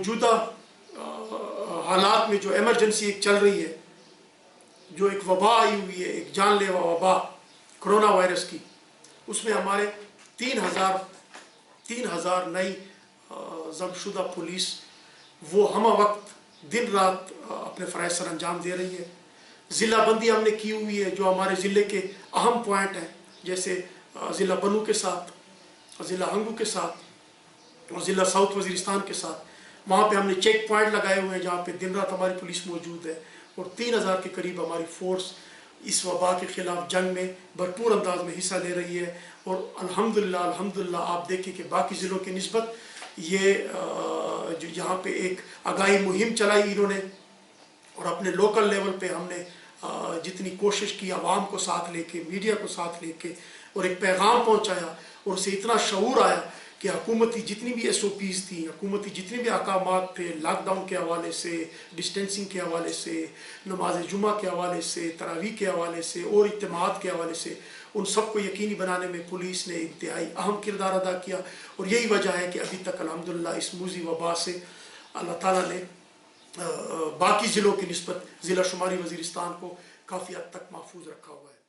موجودہ حالات میں جو ایمرجنسی ایک چل رہی ہے، جو ایک وبا آئی ہوئی ہے، ایک جان لیوا وبا کرونا وائرس کی، اس میں ہمارے 3,000 نئی ضبط شدہ پولیس وہ ہمہ وقت دن رات اپنے فرائض سر انجام دے رہی ہے۔ ضلع بندی ہم نے کی ہوئی ہے، جو ہمارے ضلع کے اہم پوائنٹ ہیں، جیسے ضلع بنو کے ساتھ، ضلع ہنگو کے ساتھ اور ضلع ساؤتھ وزیرستان کے ساتھ، وہاں پہ ہم نے چیک پوائنٹ لگائے ہوئے ہیں جہاں پہ دن رات ہماری پولیس موجود ہے، اور 3,000 کے قریب ہماری فورس اس وبا کے خلاف جنگ میں بھرپور انداز میں حصہ لے رہی ہے۔ اور الحمدللہ آپ دیکھیں کہ باقی ضلعوں کی نسبت یہ جو یہاں پہ ایک آگاہی مہم چلائی انہوں نے، اور اپنے لوکل لیول پہ ہم نے جتنی کوشش کی عوام کو ساتھ لے کے، میڈیا کو ساتھ لے کے، اور ایک پیغام پہنچایا، اور اسے اتنا شعور آیا کہ حکومتی جتنی بھی SOPs تھیں، حکومتی جتنے بھی احکامات تھے، لاک ڈاؤن کے حوالے سے، ڈسٹینسنگ کے حوالے سے، نماز جمعہ کے حوالے سے، تراویح کے حوالے سے اور اجتماعات کے حوالے سے، ان سب کو یقینی بنانے میں پولیس نے انتہائی اہم کردار ادا کیا۔ اور یہی وجہ ہے کہ ابھی تک الحمدللہ اس موذی وبا سے اللہ تعالیٰ نے باقی ضلعوں کی نسبت ضلع شمالی وزیرستان کو کافی حد تک محفوظ رکھا ہوا ہے۔